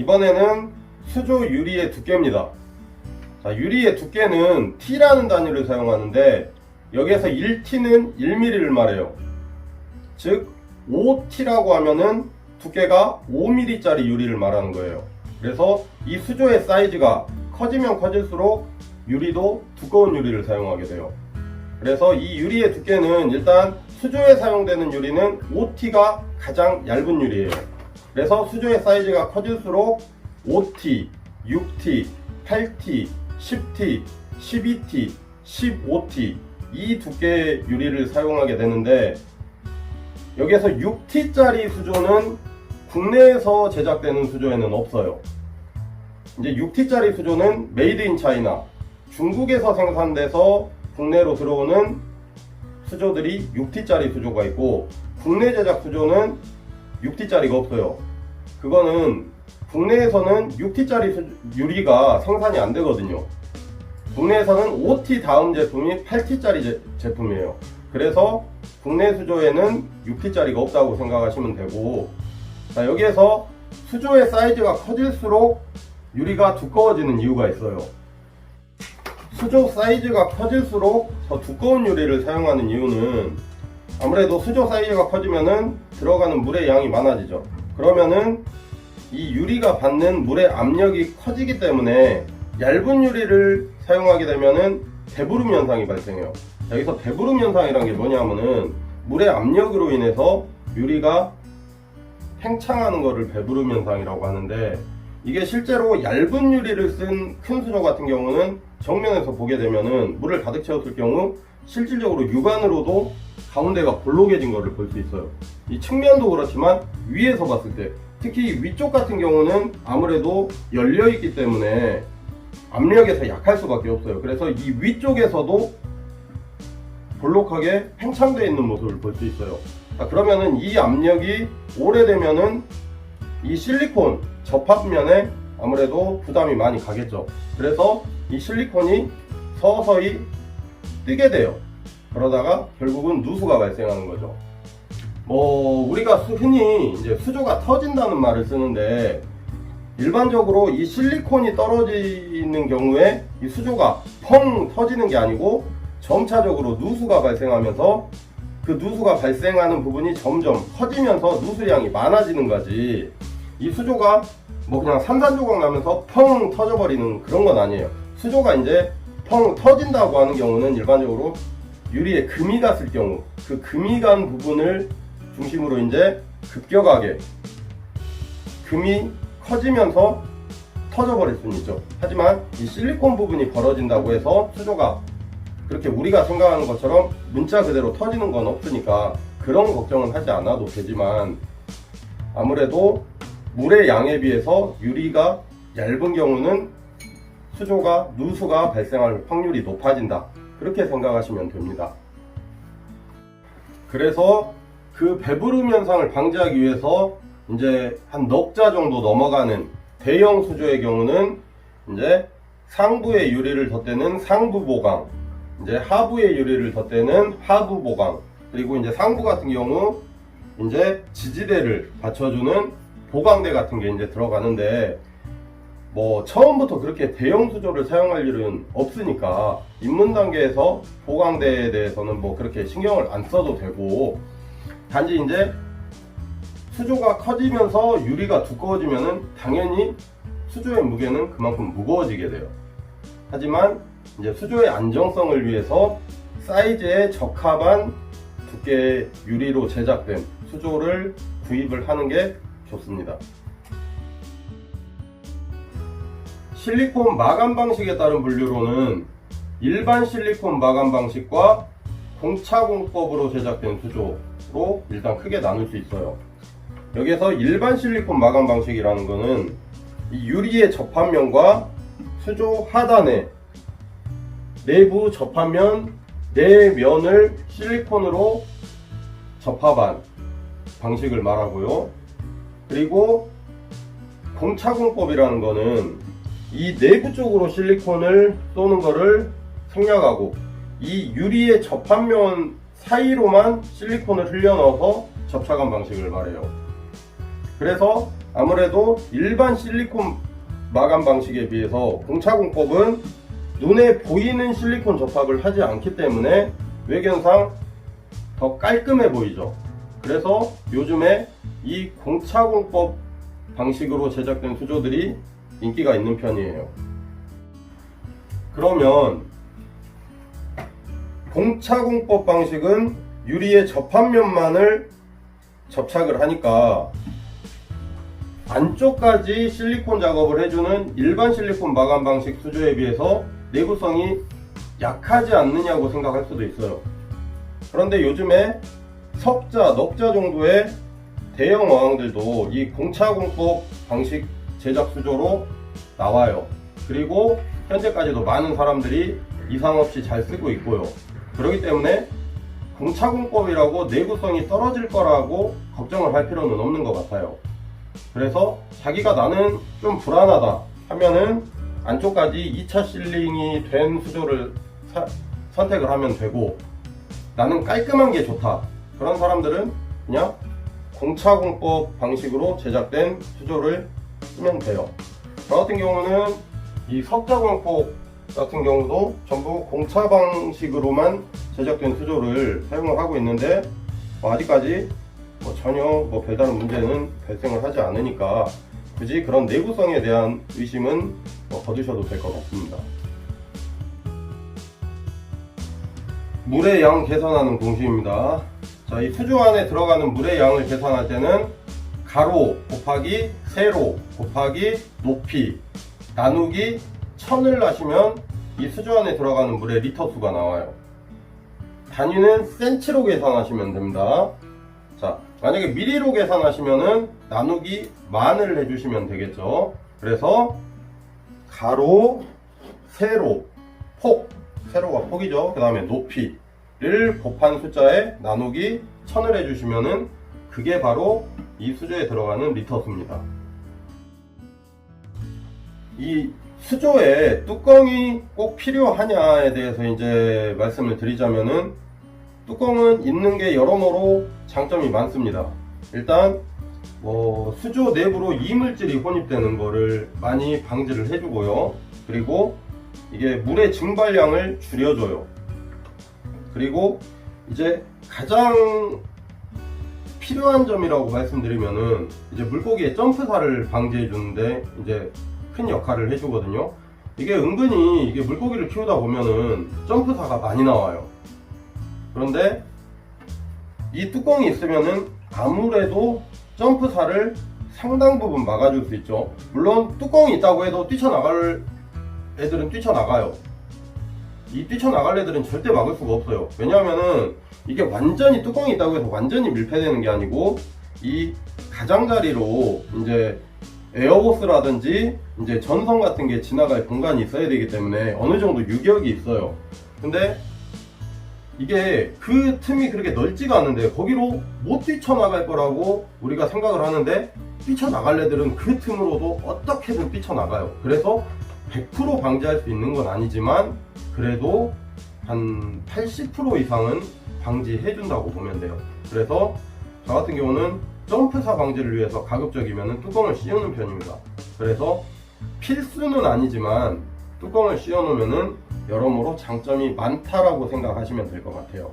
이번에는 수조 유리의 두께입니다. 자, 유리의 두께는 T라는 단위를 사용하는데 여기에서 1T는 1mm를 말해요. 즉 5T라고 하면은 두께가 5mm짜리 유리를 말하는 거예요. 그래서 이 수조의 사이즈가 커지면 커질수록 유리도 두꺼운 유리를 사용하게 돼요. 그래서 이 유리의 두께는 일단 수조에 사용되는 유리는 5T가 가장 얇은 유리예요. 그래서 수조의 사이즈가 커질수록 5T, 6T, 8T, 10T, 12T, 15T 이 두께의 유리를 사용하게 되는데 여기에서 6T짜리 수조는 국내에서 제작되는 수조에는 없어요. 이제 6T짜리 수조는 메이드 인 차이나 중국에서 생산돼서 국내로 들어오는 수조들이 6T짜리 수조가 있고 국내 제작 수조는 6T짜리가 없어요. 그거는 국내에서는 6T짜리 유리가 생산이 안 되거든요. 국내에서는 5T 다음 제품이 8T짜리 제품이에요. 그래서 국내 수조에는 6T짜리가 없다고 생각하시면 되고, 자, 여기에서 수조의 사이즈가 커질수록 유리가 두꺼워지는 이유가 있어요. 수조 사이즈가 커질수록 더 두꺼운 유리를 사용하는 이유는 아무래도 수조 사이즈가 커지면은 들어가는 물의 양이 많아지죠. 그러면은 이 유리가 받는 물의 압력이 커지기 때문에 얇은 유리를 사용하게 되면은 배부름 현상이 발생해요. 여기서 배부름 현상이란 게 뭐냐면은 물의 압력으로 인해서 유리가 팽창하는 것을 배부름 현상이라고 하는데, 이게 실제로 얇은 유리를 쓴 큰 수조 같은 경우는 정면에서 보게 되면은 물을 가득 채웠을 경우 실질적으로 육안으로도 가운데가 볼록해진 것을 볼 수 있어요. 이 측면도 그렇지만 위에서 봤을 때, 특히 위쪽 같은 경우는 아무래도 열려 있기 때문에 압력에서 약할 수밖에 없어요. 그래서 이 위쪽에서도 볼록하게 팽창되어 있는 모습을 볼 수 있어요. 자, 그러면은 이 압력이 오래되면은 이 실리콘 접합면에 아무래도 부담이 많이 가겠죠. 그래서 이 실리콘이 서서히 뜨게 돼요. 그러다가 결국은 누수가 발생하는 거죠. 우리가 흔히 이제 수조가 터진다는 말을 쓰는데, 일반적으로 이 실리콘이 떨어지는 경우에 이 수조가 펑 터지는 게 아니고 점차적으로 누수가 발생하면서 그 누수가 발생하는 부분이 점점 커지면서 누수량이 많아지는 거지, 이 수조가 그냥 산산조각 나면서 펑 터져버리는 그런 건 아니에요. 수조가 이제 펑 터진다고 하는 경우는 일반적으로 유리에 금이 갔을 경우 그 금이 간 부분을 중심으로 이제 급격하게 금이 커지면서 터져버릴 수는 있죠. 하지만 이 실리콘 부분이 벌어진다고 해서 수조가 그렇게 우리가 생각하는 것처럼 문자 그대로 터지는 건 없으니까 그런 걱정은 하지 않아도 되지만, 아무래도 물의 양에 비해서 유리가 얇은 경우는 수조가 누수가 발생할 확률이 높아진다, 그렇게 생각하시면 됩니다. 그래서 그 배부름 현상을 방지하기 위해서 이제 한 넉 자 정도 넘어가는 대형 수조의 경우는 이제 상부의 유리를 덧대는 상부 보강, 이제 하부의 유리를 덧대는 하부 보강, 그리고 이제 상부 같은 경우 이제 지지대를 받쳐주는 보강대 같은 게 이제 들어가는데, 처음부터 그렇게 대형 수조를 사용할 일은 없으니까 입문 단계에서 보강대에 대해서는 그렇게 신경을 안 써도 되고, 단지 이제 수조가 커지면서 유리가 두꺼워지면은 당연히 수조의 무게는 그만큼 무거워지게 돼요. 하지만 이제 수조의 안정성을 위해서 사이즈에 적합한 두께의 유리로 제작된 수조를 구입을 하는 게 좋습니다. 실리콘 마감 방식에 따른 분류로는 일반 실리콘 마감 방식과 공차공법으로 제작된 수조로 일단 크게 나눌 수 있어요. 여기에서 일반 실리콘 마감 방식이라는 거는 이 유리의 접합면과 수조 하단에 내부 접합면 네 면을 실리콘으로 접합한 방식을 말하고요. 그리고 공차공법이라는 거는 이 내부 쪽으로 실리콘을 쏘는 거를 생략하고 이 유리의 접합면 사이로만 실리콘을 흘려 넣어서 접착한 방식을 말해요. 그래서 아무래도 일반 실리콘 마감 방식에 비해서 공차공법은 눈에 보이는 실리콘 접합을 하지 않기 때문에 외견상 더 깔끔해 보이죠. 그래서 요즘에 이 공차공법 방식으로 제작된 수조들이 인기가 있는 편이에요. 그러면 공차공법 방식은 유리의 접합면만을 접착을 하니까 안쪽까지 실리콘 작업을 해주는 일반 실리콘 마감 방식 수조에 비해서 내구성이 약하지 않느냐고 생각할 수도 있어요. 그런데 요즘에 석자, 넉자 정도의 대형 어항들도 이 공차공법 방식 제작 수조로 나와요. 그리고 현재까지도 많은 사람들이 이상 없이 잘 쓰고 있고요. 그렇기 때문에 공차공법이라고 내구성이 떨어질 거라고 걱정을 할 필요는 없는 것 같아요. 그래서 자기가 나는 좀 불안하다 하면은 안쪽까지 2차 실링이 된 수조를 선택을 하면 되고, 나는 깔끔한 게 좋다 그런 사람들은 그냥 공차공법 방식으로 제작된 수조를 쓰면 돼요. 저 같은 경우는 이 석자공법 같은 경우도 전부 공차 방식으로만 제작된 수조를 사용을 하고 있는데 아직까지 전혀 별다른 문제는 발생을 하지 않으니까 굳이 그런 내구성에 대한 의심은 거두셔도 될 것 같습니다. 물의 양 계산하는 공식입니다. 자, 이 수조 안에 들어가는 물의 양을 계산할 때는 가로 곱하기 세로 곱하기 높이 나누기 1000을 하시면 이 수조 안에 들어가는 물의 리터 수가 나와요. 단위는 센치로 계산하시면 됩니다. 자, 만약에 미리로 계산하시면은 나누기 만을 해주시면 되겠죠. 그래서 가로, 세로, 폭, 세로가 폭이죠. 그 다음에 높이를 곱한 숫자에 나누기 1000을 해주시면은 그게 바로 이 수조에 들어가는 리터 수입니다. 이 수조에 뚜껑이 꼭 필요하냐에 대해서 이제 말씀을 드리자면은 뚜껑은 있는 게 여러모로 장점이 많습니다. 일단 수조 내부로 이물질이 혼입되는 거를 많이 방지를 해주고요. 그리고 이게 물의 증발량을 줄여줘요. 그리고 이제 가장 필요한 점이라고 말씀드리면은 이제 물고기의 점프사를 방지해 주는데 이제 큰 역할을 해주거든요. 이게 은근히 이게 물고기를 키우다 보면은 점프사가 많이 나와요. 그런데 이 뚜껑이 있으면은 아무래도 점프사를 상당 부분 막아줄 수 있죠. 물론 뚜껑이 있다고 해도 뛰쳐나갈 애들은 뛰쳐나가요. 이 뛰쳐나갈 애들은 절대 막을 수가 없어요. 왜냐하면은 이게 완전히 뚜껑이 있다고 해서 완전히 밀폐되는 게 아니고 이 가장자리로 이제 에어보스라든지 이제 전선 같은 게 지나갈 공간이 있어야 되기 때문에 어느 정도 유격이 있어요. 근데 이게 그 틈이 그렇게 넓지가 않은데 거기로 못 뛰쳐나갈 거라고 우리가 생각을 하는데 뛰쳐나갈 애들은 그 틈으로도 어떻게든 뛰쳐나가요. 그래서 100% 방지할 수 있는 건 아니지만 그래도 한 80% 이상은 방지해 준다고 보면 돼요. 그래서 저 같은 경우는 점프사 방지를 위해서 가급적이면 뚜껑을 씌우는 편입니다. 그래서 필수는 아니지만 뚜껑을 씌워 놓으면 여러모로 장점이 많다라고 생각하시면 될 것 같아요.